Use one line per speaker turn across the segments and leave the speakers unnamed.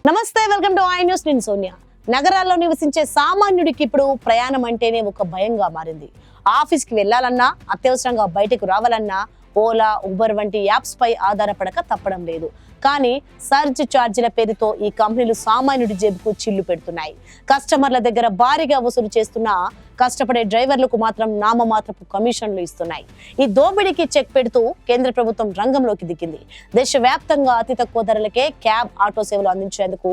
నమస్తే, welcome to I news. నేను సోనియా. నగరాల్లో నివసించే సామాన్యుడికి ఇప్పుడు ప్రయాణం అంటేనే ఒక భయంగా మారింది. ఆఫీస్కి వెళ్ళాలన్నా, అత్యవసరంగా బయటకు రావాలన్నా ఓలా, ఉబర్ వంటి యాప్స్ పై ఆధారపడక తప్పడం లేదు. కానీ సర్జ్ ఛార్జీల పేరుతో ఈ కంపెనీలు సామాన్యుడి జేబుకు చిల్లు పెడుతున్నాయి. కస్టమర్ల దగ్గర భారీగా వసూలు చేస్తున్నా కష్టపడే డ్రైవర్లకు మాత్రం నామమాత్రపు కమిషన్లు ఇస్తున్నాయి. ఈ దోపిడీకి చెక్ పెడుతూ కేంద్ర ప్రభుత్వం రంగంలోకి దిగింది. దేశవ్యాప్తంగా అతి తక్కువ ధరలకే క్యాబ్, ఆటో సేవలు అందించేందుకు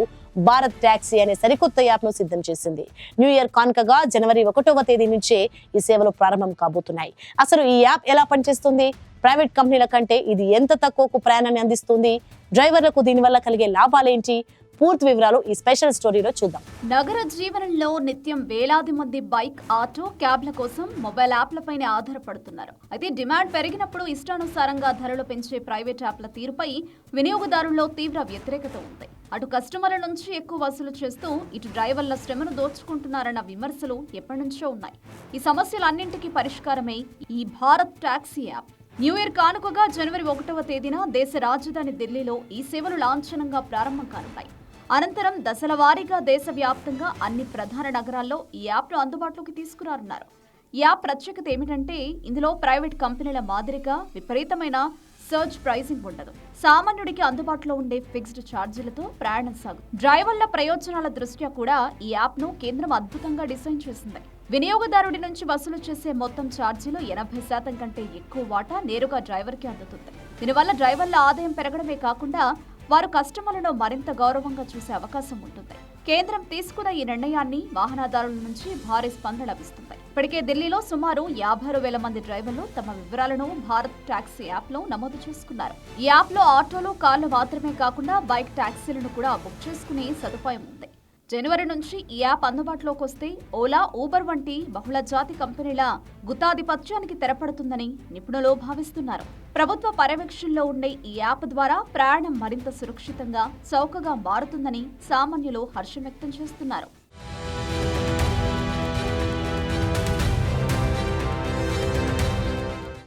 భారత్ టాక్సీ అనే సరికొత్త యాప్ ను సిద్ధం చేసింది. న్యూ ఇయర్ కానుకగా జనవరి 1వ తేదీ నుంచే ఈ సేవలు ప్రారంభం కాబోతున్నాయి. అసలు ఈ యాప్ ఎలా పనిచేస్తుంది? ప్రైవేట్ కంపెనీల కంటే ఇది ఎంత తక్కువకు ప్రయాణాన్ని అందిస్తుంది? డ్రైవర్లకు దీనివల్ల కలిగే లాభాలేంటి? పూర్తి వివరాలు ఈ స్పెషల్ స్టోరీలో చూద్దాం.
నగర జీవనంలో నిత్యం వేలాది మంది బైక్, ఆటో, క్యాబ్ల కోసం మొబైల్ యాప్లపైనే ఆధారపడుతున్నారు. అయితే డిమాండ్ పెరిగినప్పుడు ఇష్టానుసారంగా ధరలు పెంచే ప్రైవేట్ యాప్ల తీరుపై వినియోగదారుల్లో తీవ్ర వ్యతిరేకత ఉంది. అటు కస్టమర్ల నుంచి ఎక్కువ వసూలు చేస్తూ ఇటు డ్రైవర్ల శ్రమను దోచుకుంటున్నారన్న విమర్శలు ఎప్పటి నుంచో ఉన్నాయి. ఈ సమస్యలన్నింటికీ పరిష్కారమే ఈ Bharat taxi app. New year కానుకగా జనవరి 1వ తేదీన దేశ రాజధాని ఢిల్లీలో ఈ సేవలు లాంఛనంగా ప్రారంభం కానున్నాయి. అనంతరం దశల వారీగా దేశవ్యాప్తంగా అన్ని ప్రధాన నగరాల్లో ఈ యాప్ను అందుబాటులోకి తీసుకురానున్నారు. ఈ యాప్ ప్రత్యేకత ఏమిటంటే ఇందులో ప్రైవేట్ కంపెనీల మాదిరిగా విపరీతమైన సర్జ్ ప్రైసింగ్ ఉండదు. సామాన్యుడికి అందుబాటులో ఉండే ఫిక్స్డ్ ఛార్జీలతో ప్రయాణం సాగు. డ్రైవర్ల ప్రయోజనాల దృష్ట్యా కూడా ఈ యాప్ను కేంద్రం అద్భుతంగా డిజైన్ చేసింది. వినియోగదారుడి నుంచి వసూలు చేసే మొత్తం ఛార్జీలో 80% కంటే ఎక్కువ వాటా నేరుగా డ్రైవర్కి అందుతుంది. దీనివల్ల డ్రైవర్ల ఆదాయం పెరగడమే కాకుండా వారు కస్టమర్లను మరింత గౌరవంగా చూసే అవకాశం ఉంటుంది. కేంద్రం తీసుకున్న ఈ నిర్ణయాన్ని వాహనదారుల నుంచి భారీ స్పందన లభిస్తుంది. ఇప్పటికే ఢిల్లీలో సుమారు 56,000 మంది డ్రైవర్లు తమ వివరాలను భారత్ టాక్సీ యాప్ లో నమోదు చేసుకున్నారు. ఈ యాప్ లో ఆటోలు, కార్లు మాత్రమే కాకుండా బైక్, టాక్సీలను కూడా బుక్ చేసుకునే సదుపాయం ఉంది. జనవరి నుంచి ఈ యాప్ అందుబాటులోకి వస్తే ఓలా, ఊబర్ వంటి బహుళ జాతి కంపెనీల గుత్తాధిపత్యానికి తెరపడుతుందని నిపుణులు భావిస్తున్నారు. ప్రభుత్వ పర్యవేక్షణలో ఉండే ఈ యాప్ ద్వారా ప్రయాణం మరింత సురక్షితంగా, చౌకగా మారుతుందని సామాన్యులు హర్షం వ్యక్తం చేస్తున్నారు.